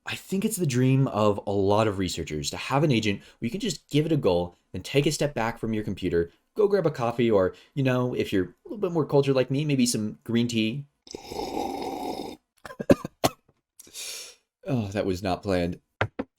I think it's the dream of a lot of researchers to have an agent where you can just give it a goal, then take a step back from your computer, go grab a coffee, or, if you're a little bit more cultured like me, maybe some green tea. Oh, that was not planned.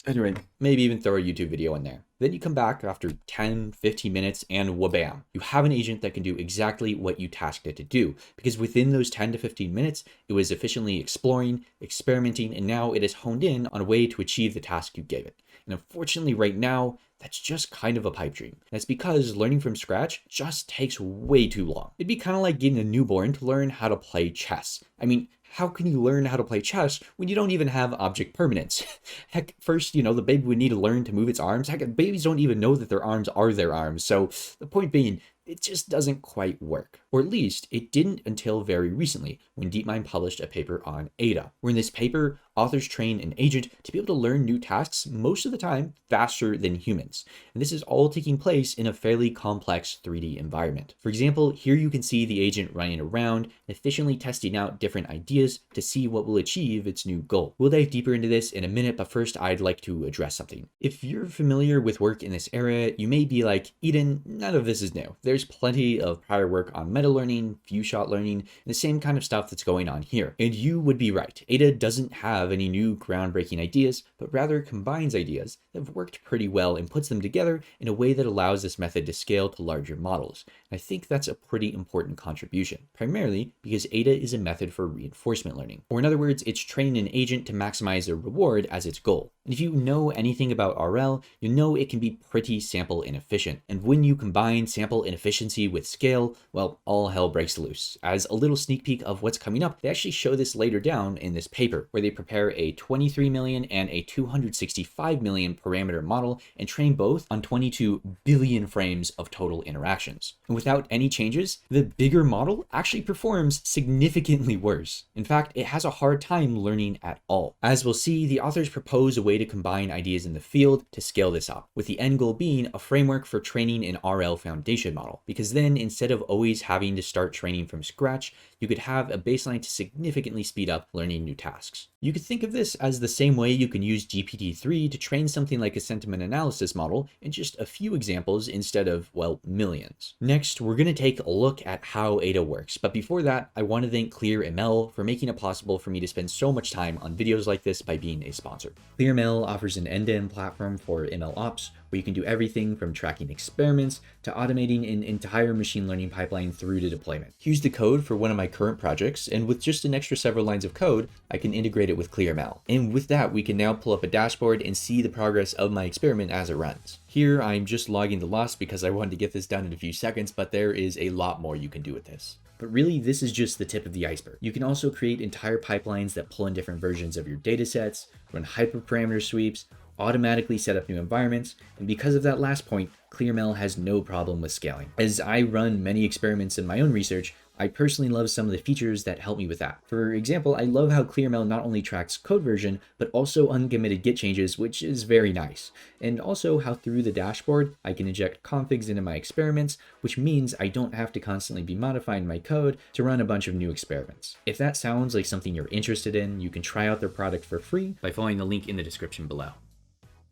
Anyway, maybe even throw a YouTube video in there. Then you come back after 10, 15 minutes and whabam, you have an agent that can do exactly what you tasked it to do. Because within those 10 to 15 minutes, it was efficiently exploring, experimenting, and now it is honed in on a way to achieve the task you gave it. And unfortunately, right now, that's just kind of a pipe dream. That's because learning from scratch just takes way too long. It'd be kind of like getting a newborn to learn how to play chess. I mean, how can you learn how to play chess when you don't even have object permanence? Heck, first, the baby would need to learn to move its arms. Heck, babies don't even know that their arms are their arms. So the point being, it just doesn't quite work. Or at least it didn't until very recently when DeepMind published a paper on Ada, where in this paper, authors train an agent to be able to learn new tasks most of the time faster than humans. And this is all taking place in a fairly complex 3D environment. For example, here you can see the agent running around, efficiently testing out different ideas to see what will achieve its new goal. We'll dive deeper into this in a minute, but first I'd like to address something. If you're familiar with work in this area, you may be like, Eden, none of this is new. There's plenty of prior work on meta learning, few shot learning, and the same kind of stuff that's going on here. And you would be right. Ada doesn't have any new groundbreaking ideas, but rather combines ideas that have worked pretty well and puts them together in a way that allows this method to scale to larger models. And I think that's a pretty important contribution, primarily because Ada is a method for reinforcement learning. Or in other words, it's training an agent to maximize a reward as its goal. And if you know anything about RL, you know it can be pretty sample inefficient. And when you combine sample inefficiency with scale, well, all hell breaks loose. As a little sneak peek of what's coming up, they actually show this later down in this paper, where they prepare a 23 million and a 265 million parameter model and train both on 22 billion frames of total interactions. And without any changes, the bigger model actually performs significantly worse. In fact, it has a hard time learning at all. As we'll see, the authors propose a way to combine ideas in the field to scale this up, with the end goal being a framework for training an RL foundation model, because then instead of always having to start training from scratch, you could have a baseline to significantly speed up learning new tasks. You could think of this as the same way you can use GPT-3 to train something like a sentiment analysis model in just a few examples instead of, well, millions. Next, we're going to take a look at how Ada works, but before that, I want to thank ClearML for making it possible for me to spend so much time on videos like this by being a sponsor. ClearML offers an end-to-end platform for ML ops, where you can do everything from tracking experiments to automating an entire machine learning pipeline through to deployment. Here's the code for one of my current projects, and with just an extra several lines of code, I can integrate it with ClearML. And with that, we can now pull up a dashboard and see the progress of my experiment as it runs. Here, I'm just logging the loss because I wanted to get this done in a few seconds, but there is a lot more you can do with this. But really, this is just the tip of the iceberg. You can also create entire pipelines that pull in different versions of your datasets, run hyperparameter sweeps, automatically set up new environments, and because of that last point, ClearML has no problem with scaling. As I run many experiments in my own research, I personally love some of the features that help me with that. For example, I love how ClearML not only tracks code version, but also uncommitted Git changes, which is very nice. And also how through the dashboard, I can inject configs into my experiments, which means I don't have to constantly be modifying my code to run a bunch of new experiments. If that sounds like something you're interested in, you can try out their product for free by following the link in the description below.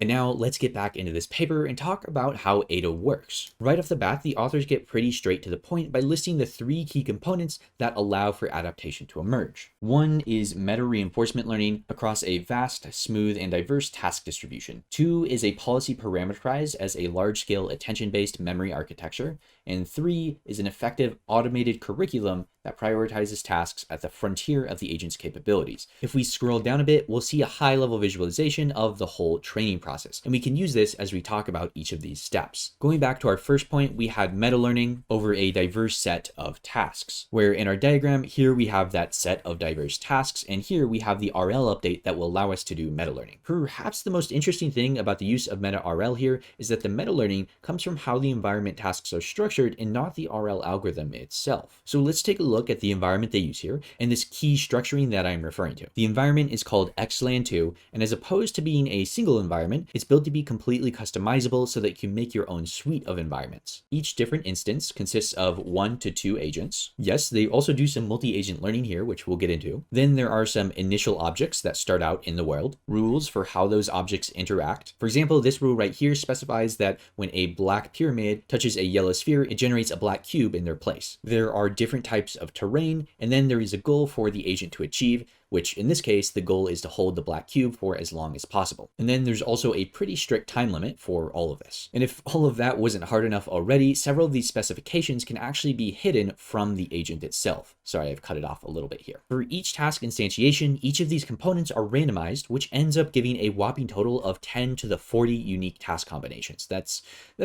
And now let's get back into this paper and talk about how Ada works. Right off the bat, the authors get pretty straight to the point by listing the three key components that allow for adaptation to emerge. One is meta reinforcement learning across a vast, smooth, and diverse task distribution. Two is a policy parameterized as a large-scale attention-based memory architecture. And three is an effective automated curriculum that prioritizes tasks at the frontier of the agent's capabilities. If we scroll down a bit, we'll see a high-level visualization of the whole training process, and we can use this as we talk about each of these steps. Going back to our first point, we had meta learning over a diverse set of tasks, where in our diagram here we have that set of diverse tasks, and here we have the RL update that will allow us to do meta learning. Perhaps the most interesting thing about the use of meta RL here is that the meta learning comes from how the environment tasks are structured structured and not the RL algorithm itself. So let's take a look at the environment they use here and this key structuring that I'm referring to. The environment is called xlan2, and as opposed to being a single environment, it's built to be completely customizable so that you can make your own suite of environments. Each different instance consists of 1 to 2 agents. Yes, they also do some multi-agent learning here, which we'll get into. Then there are some initial objects that start out in the world, rules for how those objects interact. For example, this rule right here specifies that when a black pyramid touches a yellow sphere, it generates a black cube in their place. There are different types of terrain, and then there is a goal for the agent to achieve, which in this case, the goal is to hold the black cube for as long as possible. And then there's also a pretty strict time limit for all of this. And if all of that wasn't hard enough already, several of these specifications can actually be hidden from the agent itself. Sorry, I've cut it off a little bit here. For each task instantiation, each of these components are randomized, which ends up giving a whopping total of 10 to the 40 unique task combinations. That's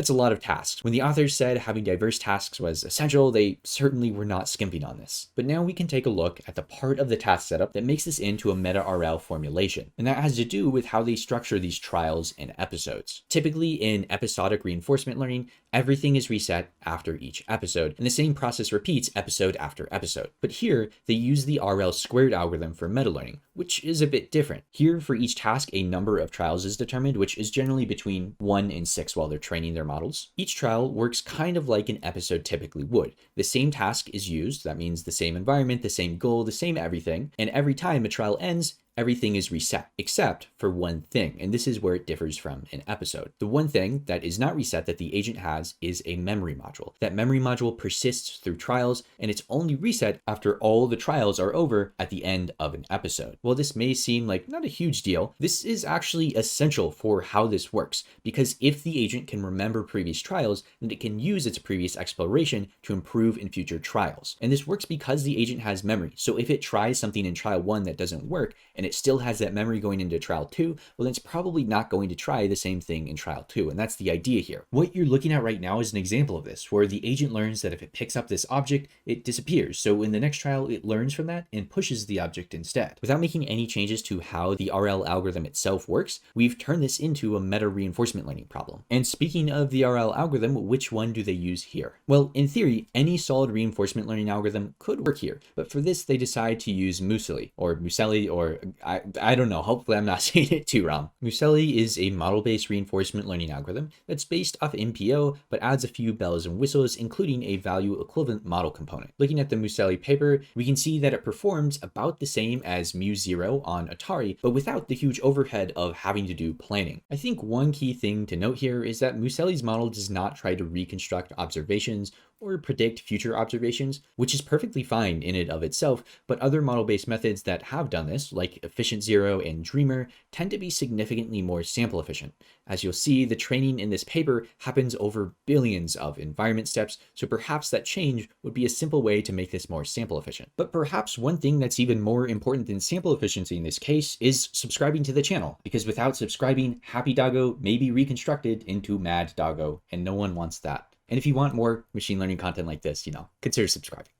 a lot of tasks. When the authors said having diverse tasks was essential, they certainly were not skimping on this. But now we can take a look at the part of the task setup that makes this into a meta-RL formulation. And that has to do with how they structure these trials and episodes. Typically in episodic reinforcement learning, everything is reset after each episode, and the same process repeats episode after episode. But here, they use the RL squared algorithm for meta-learning, which is a bit different. Here, for each task, a number of trials is determined, which is generally between 1 and 6 while they're training their models. Each trial works kind of like an episode typically would. The same task is used, that means the same environment, the same goal, the same everything, and every time a trial ends, everything is reset, except for one thing, and this is where it differs from an episode. The one thing that is not reset that the agent has is a memory module. That memory module persists through trials, and it's only reset after all the trials are over at the end of an episode. While this may seem like not a huge deal, this is actually essential for how this works, because if the agent can remember previous trials, then it can use its previous exploration to improve in future trials. And this works because the agent has memory, so if it tries something in trial 1 that doesn't work, and it still has that memory going into trial 2, well, then it's probably not going to try the same thing in trial 2. And that's the idea here. What you're looking at right now is an example of this, where the agent learns that if it picks up this object, it disappears. So in the next trial, it learns from that and pushes the object instead. Without making any changes to how the RL algorithm itself works, we've turned this into a meta reinforcement learning problem. And speaking of the RL algorithm, which one do they use here? Well, in theory, any solid reinforcement learning algorithm could work here, but for this, they decide to use Muselli, or I don't know, hopefully I'm not saying it too wrong. Muselli is a model-based reinforcement learning algorithm that's based off MPO, but adds a few bells and whistles, including a value equivalent model component. Looking at the Muselli paper, we can see that it performs about the same as Mu0 on Atari, but without the huge overhead of having to do planning. I think one key thing to note here is that Muselli's model does not try to reconstruct observations or predict future observations, which is perfectly fine in and of itself, but other model-based methods that have done this, like Efficient Zero and Dreamer, tend to be significantly more sample efficient. As you'll see, the training in this paper happens over billions of environment steps, so perhaps that change would be a simple way to make this more sample efficient. But perhaps one thing that's even more important than sample efficiency in this case is subscribing to the channel, because without subscribing, Happy Doggo may be reconstructed into Mad Doggo, and no one wants that. And if you want more machine learning content like this, consider subscribing.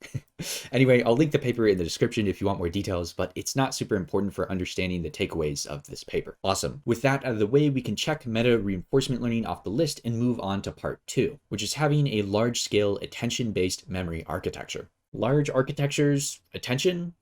Anyway, I'll link the paper in the description if you want more details, but it's not super important for understanding the takeaways of this paper. Awesome. With that out of the way, we can check meta reinforcement learning off the list and move on to part 2, which is having a large-scale attention-based memory architecture. Large architectures, attention?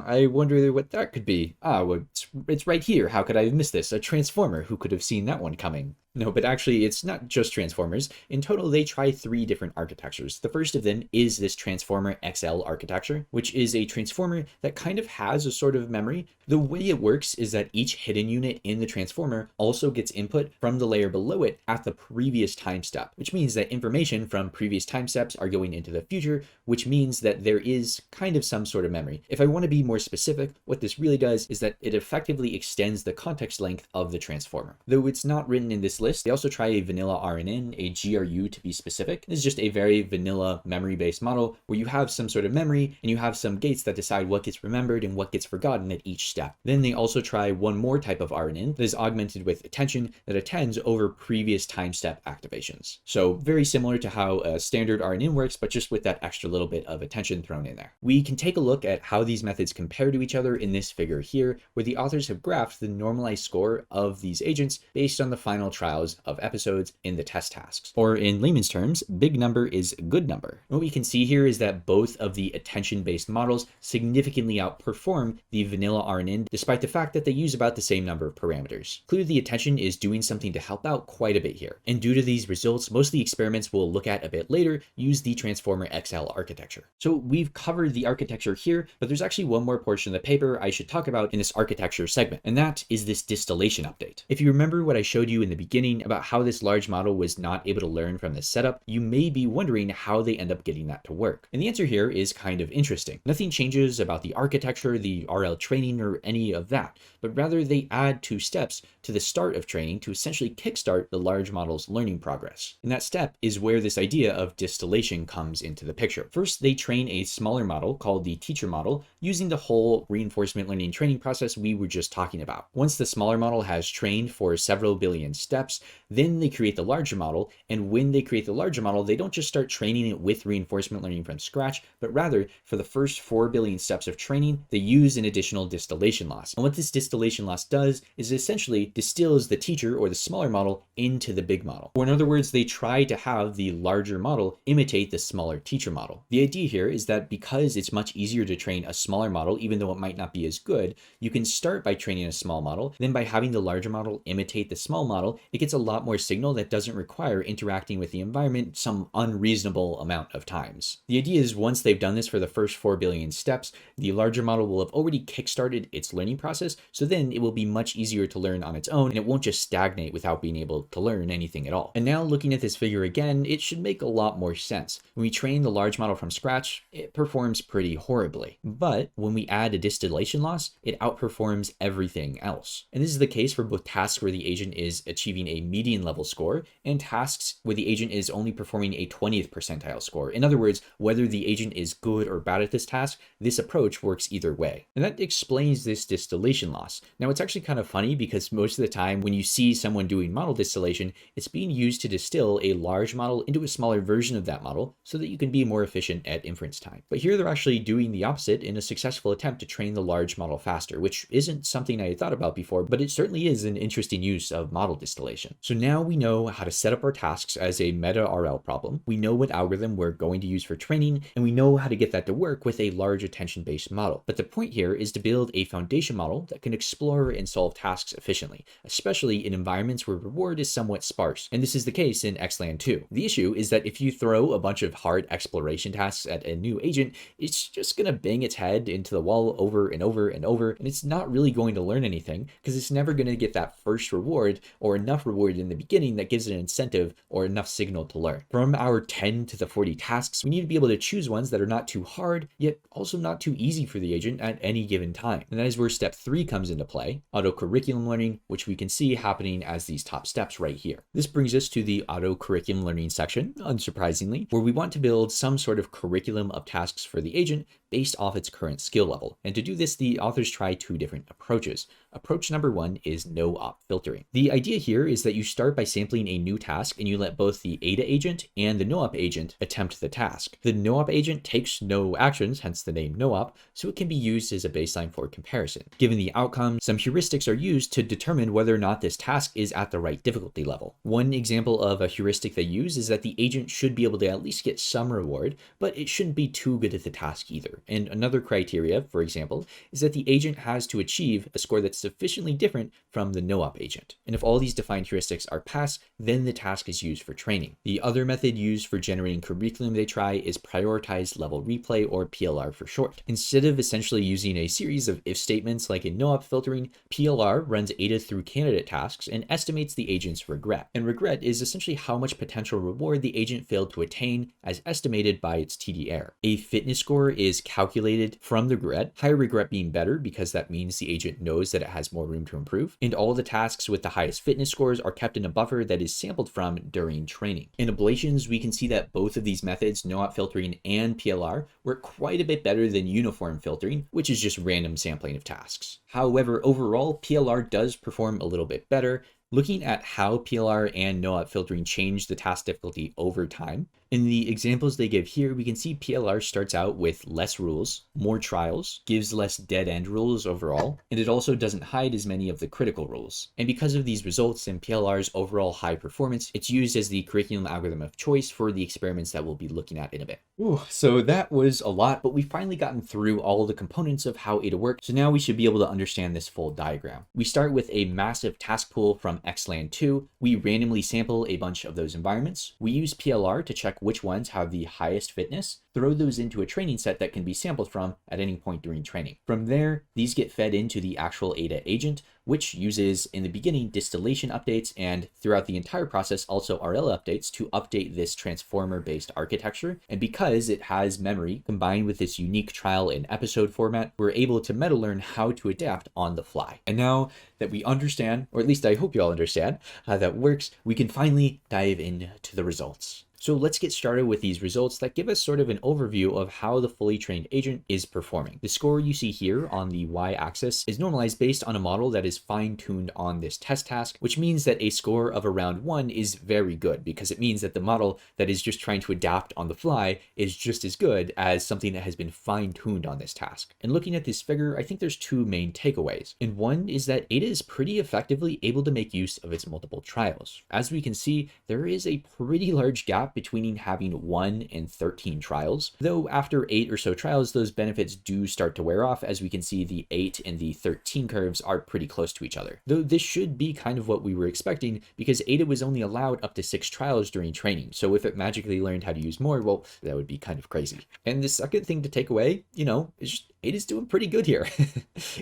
I wonder what that could be. Well, it's right here. How could I have missed this? A transformer. Who could have seen that one coming? No, but actually it's not just transformers. In total, they try 3 different architectures. The first of them is this transformer XL architecture, which is a transformer that kind of has a sort of memory. The way it works is that each hidden unit in the transformer also gets input from the layer below it at the previous time step, which means that information from previous time steps are going into the future, which means that there is kind of some sort of memory. If I want to be more specific, what this really does is that it effectively extends the context length of the transformer. Though it's not written in this list, they also try a vanilla RNN, a GRU to be specific. This is just a very vanilla memory-based model where you have some sort of memory and you have some gates that decide what gets remembered and what gets forgotten at each step. Then they also try one more type of RNN that is augmented with attention that attends over previous time step activations. So very similar to how a standard RNN works, but just with that extra little bit of attention. attention thrown in there. We can take a look at how these methods compare to each other in this figure here, where the authors have graphed the normalized score of these agents based on the final trials of episodes in the test tasks. Or in layman's terms, big number is good number. What we can see here is that both of the attention-based models significantly outperform the vanilla RNN, despite the fact that they use about the same number of parameters. Clearly, the attention is doing something to help out quite a bit here. And due to these results, most of the experiments we'll look at a bit later use the Transformer XL architecture. So we've covered the architecture here, but there's actually one more portion of the paper I should talk about in this architecture segment, and that is this distillation update. If you remember what I showed you in the beginning about how this large model was not able to learn from this setup, you may be wondering how they end up getting that to work. And the answer here is kind of interesting. Nothing changes about the architecture, the RL training, or any of that, but rather they add 2 steps to the start of training to essentially kickstart the large model's learning progress. And that step is where this idea of distillation comes into the picture. First, they train a smaller model called the teacher model using the whole reinforcement learning training process we were just talking about. Once the smaller model has trained for several billion steps, then they create the larger model. And when they create the larger model, they don't just start training it with reinforcement learning from scratch, but rather for the first 4 billion steps of training, they use an additional distillation loss. And what this distillation loss does is essentially distills the teacher or the smaller model into the big model. Or in other words, they try to have the larger model imitate the smaller teacher model. The idea here is that because it's much easier to train a smaller model, even though it might not be as good, you can start by training a small model. Then by having the larger model imitate the small model, it gets a lot more signal that doesn't require interacting with the environment some unreasonable amount of times. The idea is once they've done this for the first 4 billion steps, the larger model will have already kickstarted its learning process, so then it will be much easier to learn on its own, and it won't just stagnate without being able to learn anything at all. And now looking at this figure again, it should make a lot more sense. When we train the large model from scratch, it performs pretty horribly. But when we add a distillation loss, it outperforms everything else. And this is the case for both tasks where the agent is achieving a median level score and tasks where the agent is only performing a 20th percentile score. In other words, whether the agent is good or bad at this task, this approach works either way. And that explains this distillation loss. Now, it's actually kind of funny because most of the time when you see someone doing model distillation, it's being used to distill a large model into a smaller version of that model so that you can be more efficient at inference time. But here they're actually doing the opposite in a successful attempt to train the large model faster, which isn't something I had thought about before, but it certainly is an interesting use of model distillation. So now we know how to set up our tasks as a meta RL problem. We know what algorithm we're going to use for training, and we know how to get that to work with a large attention-based model. But the point here is to build a foundation model that can explore and solve tasks efficiently, especially in environments where reward is somewhat sparse. And this is the case in XLAN 2. The issue is that if you throw a bunch of hard exploration tasks at a new agent, it's just going to bang its head into the wall over and over and over, and it's not really going to learn anything because it's never going to get that first reward or enough reward in the beginning that gives it an incentive or enough signal to learn. From our 10 to the 40 tasks, we need to be able to choose ones that are not too hard, yet also not too easy for the agent at any given time. And that is where step 3 comes into play, auto curriculum learning, which we can see happening as these top steps right here. This brings us to the auto curriculum learning section, unsurprisingly, where we want to build some sort of curriculum of tasks for the agent based off its current skill level. And to do this, the authors try 2 different approaches. Approach number 1 is no-op filtering. The idea here is that you start by sampling a new task and you let both the ADA agent and the no-op agent attempt the task. The no-op agent takes no actions, hence the name no-op, so it can be used as a baseline for comparison. Given the outcome, some heuristics are used to determine whether or not this task is at the right difficulty level. One example of a heuristic they use is that the agent should be able to at least get some reward, but it shouldn't be too good at the task either. And another criteria, for example, is that the agent has to achieve a score that's sufficiently different from the no-op agent. And if all these defined heuristics are passed, then the task is used for training. The other method used for generating curriculum they try is prioritized level replay, or PLR for short. Instead of essentially using a series of if statements like in no-op filtering, PLR runs ADA through candidate tasks and estimates the agent's regret. And regret is essentially how much potential reward the agent failed to attain as estimated by its TD error. A fitness score is calculated from the regret, higher regret being better because that means the agent knows that it has more room to improve, and all the tasks with the highest fitness scores are kept in a buffer that is sampled from during training. In ablations, we can see that both of these methods, no-op filtering and PLR, work quite a bit better than uniform filtering, which is just random sampling of tasks. However, overall, PLR does perform a little bit better. Looking at how PLR and no-op filtering change the task difficulty over time, In the examples they give here, we can see PLR starts out with less rules, more trials, gives less dead-end rules overall, and it also doesn't hide as many of the critical rules. And because of these results and PLR's overall high performance, it's used as the curriculum algorithm of choice for the experiments that we'll be looking at in a bit. Ooh, so that was a lot, but we've finally gotten through all the components of how Ada works, so now we should be able to understand this full diagram. We start with a massive task pool from XLAN 2. We randomly sample a bunch of those environments. We use PLR to check which ones have the highest fitness, throw those into a training set that can be sampled from at any point during training. From there, these get fed into the actual Ada agent, which uses, in the beginning, distillation updates, and throughout the entire process, also RL updates to update this transformer-based architecture. And because it has memory combined with this unique trial and episode format, we're able to meta learn how to adapt on the fly. And now that we understand, or at least I hope you all understand, how that works, we can finally dive into the results. So let's get started with these results that give us sort of an overview of how the fully trained agent is performing. The score you see here on the y-axis is normalized based on a model that is fine-tuned on this test task, which means that a score of around 1 is very good, because it means that the model that is just trying to adapt on the fly is just as good as something that has been fine-tuned on this task. And looking at this figure, I think there's two main takeaways. And one is that Ada is pretty effectively able to make use of its multiple trials. As we can see, there is a pretty large gap between having 1 and 13 trials, though after 8 or so trials, those benefits do start to wear off. As we can see, the 8 and the 13 curves are pretty close to each other, though this should be kind of what we were expecting, because Ada was only allowed up to 6 trials during training. So if it magically learned how to use more, well, that would be kind of crazy. And the second thing to take away, is just Ada's doing pretty good here.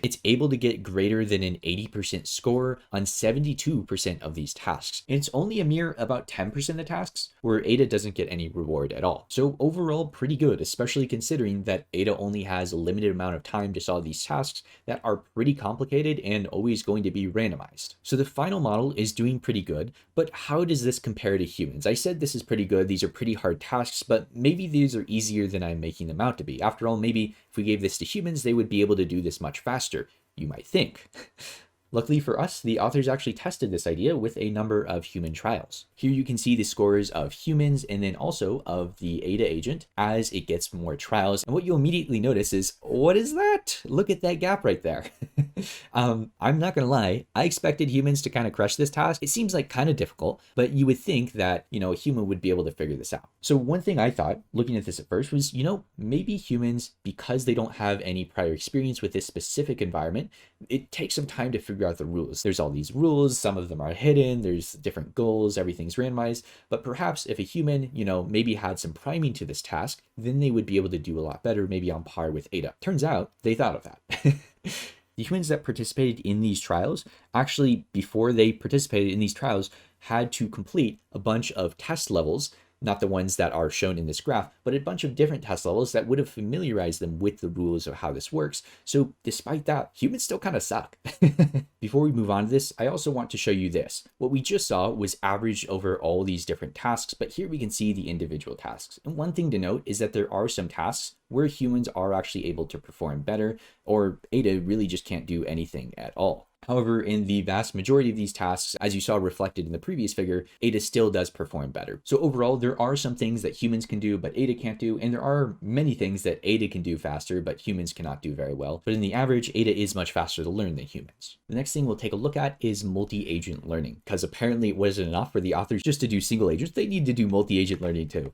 It's able to get greater than an 80% score on 72% of these tasks. And it's only a mere about 10% of the tasks where Ada doesn't get any reward at all. So overall, pretty good, especially considering that Ada only has a limited amount of time to solve these tasks that are pretty complicated and always going to be randomized. So the final model is doing pretty good, but how does this compare to humans? I said this is pretty good. These are pretty hard tasks, but maybe these are easier than I'm making them out to be. After all, maybe if we gave this to humans, they would be able to do this much faster, you might think. Luckily for us, the authors actually tested this idea with a number of human trials. Here you can see the scores of humans and then also of the Ada agent as it gets more trials. And what you'll immediately notice is, what is that? Look at that gap right there. I'm not gonna lie, I expected humans to kind of crush this task. It seems like kind of difficult, but you would think that, a human would be able to figure this out. So one thing I thought, looking at this at first, was, maybe humans, because they don't have any prior experience with this specific environment, it takes some time to figure out the rules. There's all these rules, some of them are hidden, there's different goals, everything's randomized, but perhaps if a human, maybe had some priming to this task, then they would be able to do a lot better, maybe on par with Ada. Turns out they thought of that. The humans that participated in these trials, actually, before they participated in these trials, had to complete a bunch of test levels, not the ones that are shown in this graph, but a bunch of different test levels that would have familiarized them with the rules of how this works. So despite that, humans still kind of suck. Before we move on to this, I also want to show you this. What we just saw was averaged over all these different tasks, but here we can see the individual tasks. And one thing to note is that there are some tasks where humans are actually able to perform better, or Ada really just can't do anything at all. However, in the vast majority of these tasks, as you saw reflected in the previous figure, Ada still does perform better. So overall, there are some things that humans can do, but Ada can't do, and there are many things that Ada can do faster, but humans cannot do very well. But in the average, Ada is much faster to learn than humans. The next thing we'll take a look at is multi-agent learning, because apparently it wasn't enough for the authors just to do single agents. They need to do multi-agent learning too.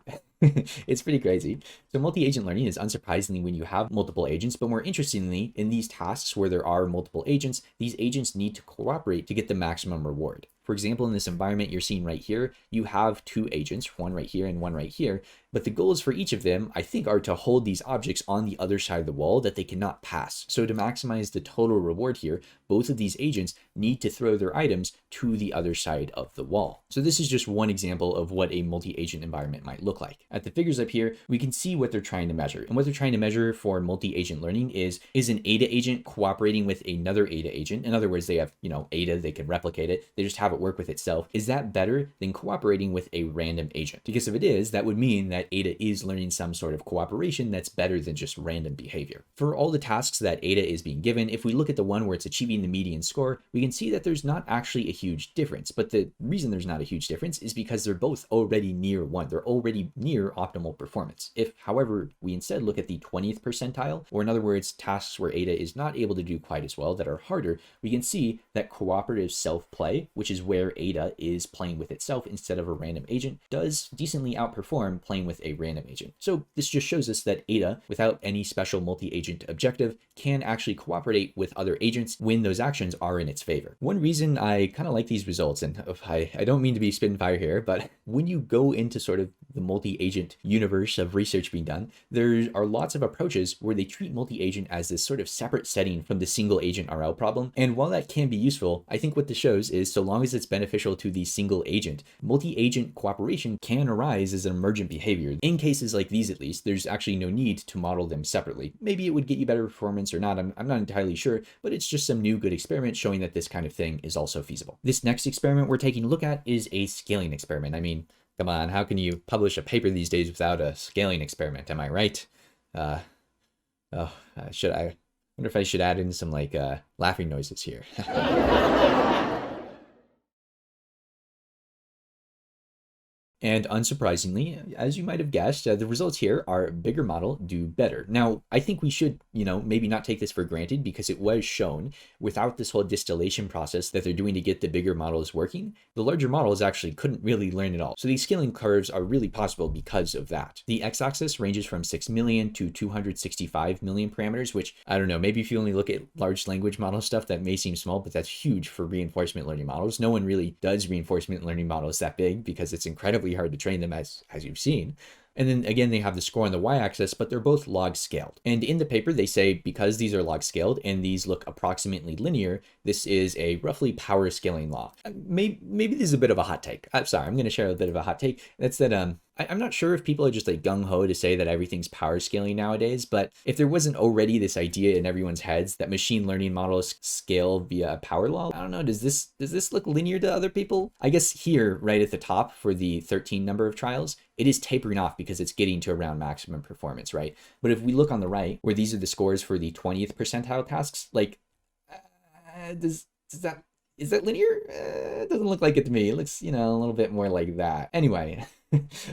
It's pretty crazy. So multi-agent learning is unsurprisingly when you have multiple agents, but more interestingly, in these tasks where there are multiple agents, these agents need to cooperate to get the maximum reward. For example, in this environment you're seeing right here, you have 2 agents, one right here and one right here, but the goals for each of them, I think, are to hold these objects on the other side of the wall that they cannot pass. So to maximize the total reward here, both of these agents need to throw their items to the other side of the wall. So this is just one example of what a multi-agent environment might look like. At the figures up here, we can see what they're trying to measure. And what they're trying to measure for multi-agent learning is an Ada agent cooperating with another Ada agent. In other words, they have, Ada, they can replicate it. They just have it work with itself, is that better than cooperating with a random agent? Because if it is, that would mean that Ada is learning some sort of cooperation that's better than just random behavior. For all the tasks that Ada is being given, if we look at the one where it's achieving the median score, we can see that there's not actually a huge difference. But the reason there's not a huge difference is because they're both already near 1. They're already near optimal performance. If, however, we instead look at the 20th percentile, or in other words, tasks where Ada is not able to do quite as well that are harder, we can see that cooperative self-play, which is where Ada is playing with itself instead of a random agent, does decently outperform playing with a random agent. So this just shows us that Ada, without any special multi-agent objective, can actually cooperate with other agents when those actions are in its favor. One reason I kind of like these results, and I don't mean to be spitting fire here, but when you go into sort of the multi-agent universe of research being done, there are lots of approaches where they treat multi-agent as this sort of separate setting from the single agent RL problem. And while that can be useful, I think what this shows is so long as it's beneficial to the single agent, multi-agent cooperation can arise as an emergent behavior. In cases like these, at least, there's actually no need to model them separately. Maybe it would get you better performance or not, I'm not entirely sure, but it's just some new good experiment showing that this kind of thing is also feasible. This next experiment we're taking a look at is a scaling experiment. I mean, come on, how can you publish a paper these days without a scaling experiment? Am I right? I wonder if I should add in some like laughing noises here. And unsurprisingly, as you might have guessed, the results here are bigger model do better. Now, I think we should, maybe not take this for granted because it was shown without this whole distillation process that they're doing to get the bigger models working, the larger models actually couldn't really learn at all. So these scaling curves are really possible because of that. The x-axis ranges from 6 million to 265 million parameters, which I don't know, maybe if you only look at large language model stuff, that may seem small, but that's huge for reinforcement learning models. No one really does reinforcement learning models that big because it's incredibly hard to train them, as you've seen. And then again, they have the score on the y-axis, but they're both log scaled. And in the paper, they say because these are log scaled and these look approximately linear, this is a roughly power scaling law. Maybe this is a bit of a hot take. I'm sorry, I'm going to share a bit of a hot take. That's that I'm not sure if people are just like gung-ho to say that everything's power scaling nowadays, but if there wasn't already this idea in everyone's heads that machine learning models scale via a power law, I don't know, does this look linear to other people? I guess here, right at the top for the 13 number of trials, it is tapering off because it's getting to around maximum performance, right? But if we look on the right, where these are the scores for the 20th percentile tasks, like, is that linear? It doesn't look like it to me. It looks, a little bit more like that. Anyway,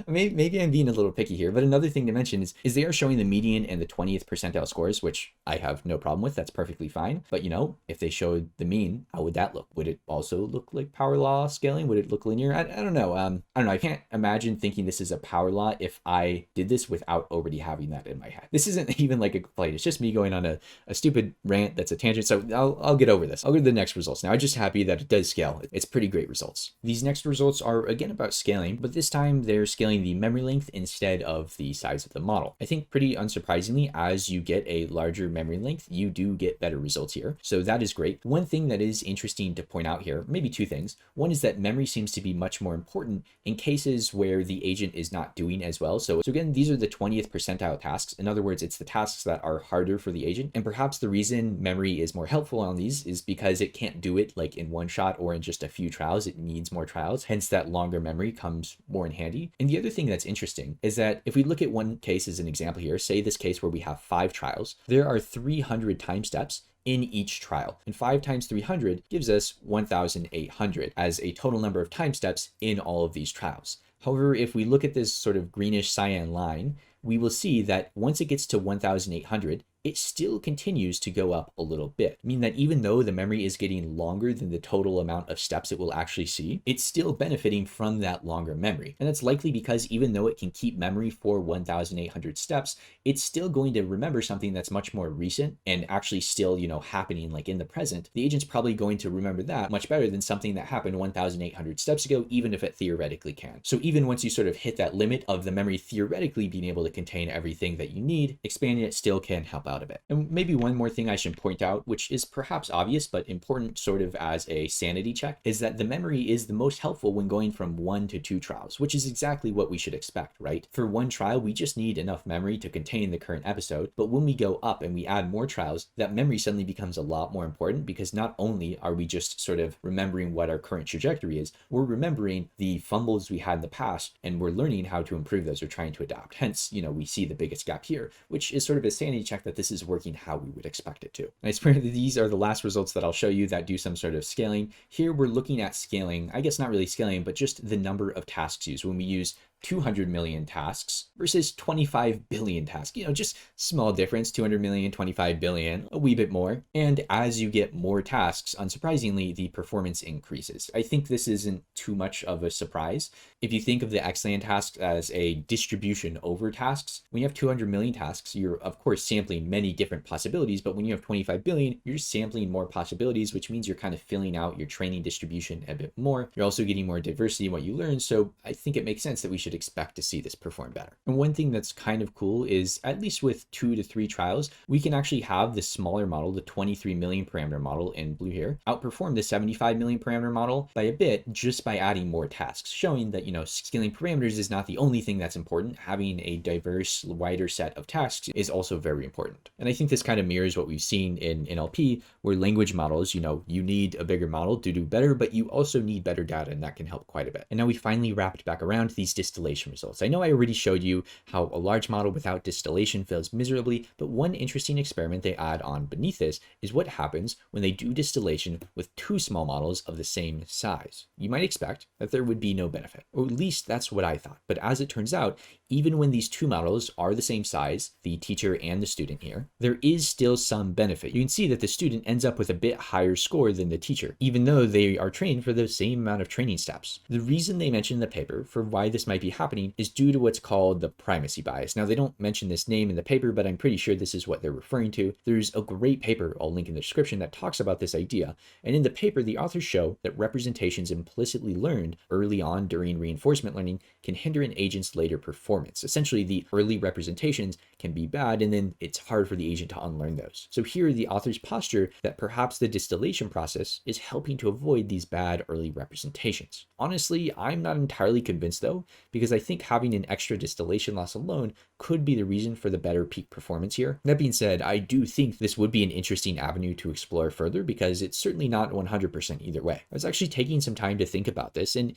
maybe I'm being a little picky here, but another thing to mention is they are showing the median and the 20th percentile scores, which I have no problem with. That's perfectly fine. But if they showed the mean, how would that look? Would it also look like power law scaling? Would it look linear? I don't know. I don't know. I can't imagine thinking this is a power law if I did this without already having that in my head. This isn't even like a complaint. It's just me going on a stupid rant that's a tangent. So I'll get over this. I'll go to the next results. Now, I'm just happy that it does scale. It's pretty great results. These next results are again about scaling, but this time they're scaling the memory length instead of the size of the model. I think pretty unsurprisingly, as you get a larger memory length, you do get better results here. So that is great. One thing that is interesting to point out here, maybe two things. One is that memory seems to be much more important in cases where the agent is not doing as well. So again, these are the 20th percentile tasks. In other words, it's the tasks that are harder for the agent. And perhaps the reason memory is more helpful on these is because it can't do it like in one shot or in just a few trials. It needs more trials. Hence that longer memory comes more in handy. And the other thing that's interesting is that if we look at one case as an example here, say this case where we have 5 trials, there are 300 time steps in each trial. And 5 times 300 gives us 1,800 as a total number of time steps in all of these trials. However, if we look at this sort of greenish cyan line, we will see that once it gets to 1,800, it still continues to go up a little bit. Meaning that even though the memory is getting longer than the total amount of steps it will actually see, it's still benefiting from that longer memory. And that's likely because even though it can keep memory for 1,800 steps, it's still going to remember something that's much more recent and actually still, happening like in the present. The agent's probably going to remember that much better than something that happened 1,800 steps ago, even if it theoretically can. So even once you sort of hit that limit of the memory theoretically being able to contain everything that you need, expanding it still can help out a bit. And maybe one more thing I should point out, which is perhaps obvious but important sort of as a sanity check, is that the memory is the most helpful when going from 1 to 2 trials, which is exactly what we should expect, right? For one trial, we just need enough memory to contain the current episode, but when we go up and we add more trials, that memory suddenly becomes a lot more important, because not only are we just sort of remembering what our current trajectory is, we're remembering the fumbles we had in the past, and we're learning how to improve those or trying to adapt. Hence, we see the biggest gap here, which is sort of a sanity check that this is working how we would expect it to. And I swear that these are the last results that I'll show you that do some sort of scaling. Here we're looking at scaling, I guess not really scaling, but just the number of tasks used when we use 200 million tasks versus 25 billion tasks. Just small difference, 200 million, 25 billion, a wee bit more. And as you get more tasks, unsurprisingly, the performance increases. I think this isn't too much of a surprise. If you think of the Xland task as a distribution over tasks, when you have 200 million tasks, you're of course sampling many different possibilities, but when you have 25 billion, you're sampling more possibilities, which means you're kind of filling out your training distribution a bit more. You're also getting more diversity in what you learn. So I think it makes sense that we should expect to see this perform better. And one thing that's kind of cool is, at least with 2 to 3 trials, we can actually have the smaller model, the 23 million parameter model in blue here, outperform the 75 million parameter model by a bit just by adding more tasks, showing that, scaling parameters is not the only thing that's important. Having a diverse, wider set of tasks is also very important. And I think this kind of mirrors what we've seen in NLP, where language models, you need a bigger model to do better, but you also need better data, and that can help quite a bit. And now we finally wrapped back around these distillation results. I know I already showed you how a large model without distillation fails miserably, but one interesting experiment they add on beneath this is what happens when they do distillation with 2 small models of the same size. You might expect that there would be no benefit, or at least that's what I thought. But as it turns out, even when these 2 models are the same size, the teacher and the student here, there is still some benefit. You can see that the student ends up with a bit higher score than the teacher, even though they are trained for the same amount of training steps. The reason they mention in the paper for why this might be happening is due to what's called the primacy bias. Now, they don't mention this name in the paper, but I'm pretty sure this is what they're referring to. There's a great paper I'll link in the description that talks about this idea. And in the paper, the authors show that representations implicitly learned early on during reinforcement learning can hinder an agent's later performance. Essentially, the early representations can be bad, and then it's hard for the agent to unlearn those. So here, the authors posture that perhaps the distillation process is helping to avoid these bad early representations. Honestly, I'm not entirely convinced though, because I think having an extra distillation loss alone could be the reason for the better peak performance here. That being said, I do think this would be an interesting avenue to explore further, because it's certainly not 100% either way. I was actually taking some time to think about this, and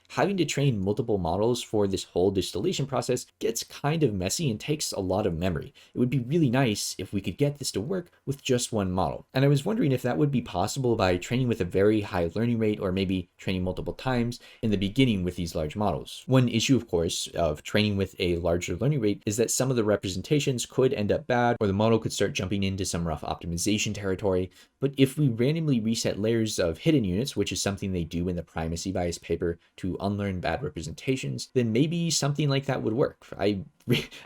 having to train multiple models for this whole distillation process gets kind of messy and takes a lot of memory. It would be really nice if we could get this to work with just one model. And I was wondering if that would be possible by training with a very high learning rate, or maybe training multiple times in the beginning with these large models. One issue, of course, of training with a larger learning rate is that some of the representations could end up bad, or the model could start jumping into some rough optimization territory. But if we randomly reset layers of hidden units, which is something they do in the primacy bias paper to unlearn bad representations, then maybe something like that would work. I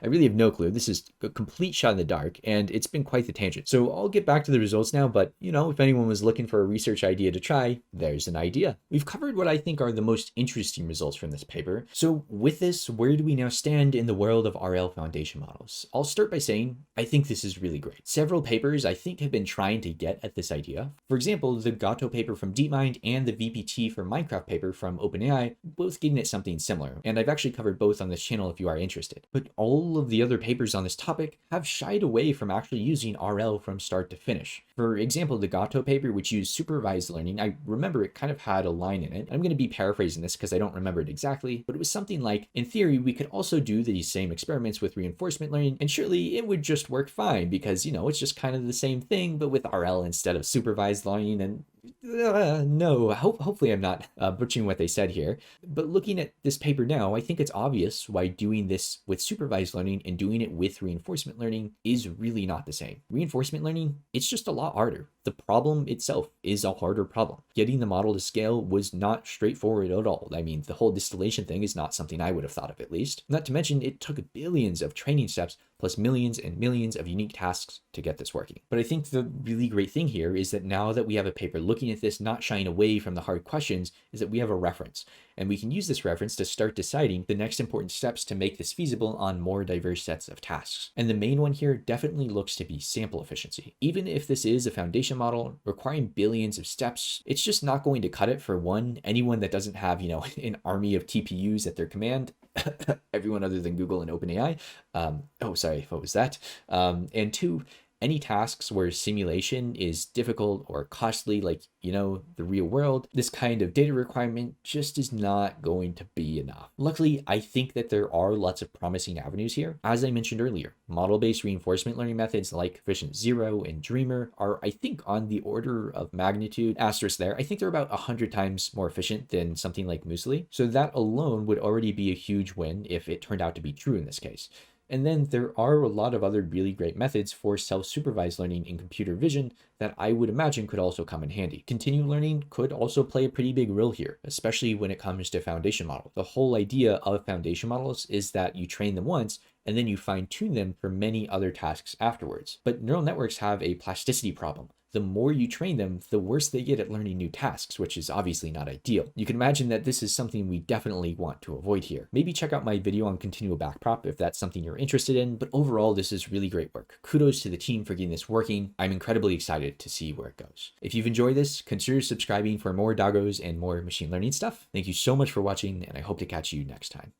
really have no clue. This is a complete shot in the dark, and it's been quite the tangent. So I'll get back to the results now, but if anyone was looking for a research idea to try, there's an idea. We've covered what I think are the most interesting results from this paper. So with this, where do we now stand in the world of RL foundation models? I'll start by saying I think this is really great. Several papers I think have been trying to get at this idea. For example, the Gato paper from DeepMind and the VPT for Minecraft paper from OpenAI, both getting at something similar. And I've actually covered both on this channel if you are interested. But all of the other papers on this topic have shied away from actually using RL from start to finish. For example, the Gato paper, which used supervised learning, I remember it kind of had a line in it. I'm going to be paraphrasing this because I don't remember it exactly, but it was something like, in theory, we could also do these same experiments with reinforcement learning, and surely it would just work fine because, it's just kind of the same thing, but with RL instead of supervised learning. And no, hopefully I'm not butchering what they said here. But looking at this paper now, I think it's obvious why doing this with supervised learning and doing it with reinforcement learning is really not the same. Reinforcement learning, it's just a lot harder. The problem itself is a harder problem. Getting the model to scale was not straightforward at all. I mean, the whole distillation thing is not something I would have thought of, at least. Not to mention, it took billions of training steps plus millions and millions of unique tasks to get this working. But I think the really great thing here is that now that we have a paper looking at this, not shying away from the hard questions, is that we have a reference. And we can use this reference to start deciding the next important steps to make this feasible on more diverse sets of tasks. And the main one here definitely looks to be sample efficiency. Even if this is a foundation model requiring billions of steps, it's just not going to cut it for anyone that doesn't have, an army of TPUs at their command. Everyone other than Google and OpenAI. Oh, sorry, what was that? And two, any tasks where simulation is difficult or costly, like, the real world, this kind of data requirement just is not going to be enough. Luckily, I think that there are lots of promising avenues here. As I mentioned earlier, model-based reinforcement learning methods like Efficient Zero and Dreamer are, I think, on the order of magnitude, asterisk there, I think they're about 100 times more efficient than something like Muesli. So that alone would already be a huge win if it turned out to be true in this case. And then there are a lot of other really great methods for self-supervised learning in computer vision that I would imagine could also come in handy. Continued learning could also play a pretty big role here, especially when it comes to foundation models. The whole idea of foundation models is that you train them once and then you fine-tune them for many other tasks afterwards. But neural networks have a plasticity problem. The more you train them, the worse they get at learning new tasks, which is obviously not ideal. You can imagine that this is something we definitely want to avoid here. Maybe check out my video on continual backprop if that's something you're interested in, but overall, this is really great work. Kudos to the team for getting this working. I'm incredibly excited to see where it goes. If you've enjoyed this, consider subscribing for more doggos and more machine learning stuff. Thank you so much for watching, and I hope to catch you next time.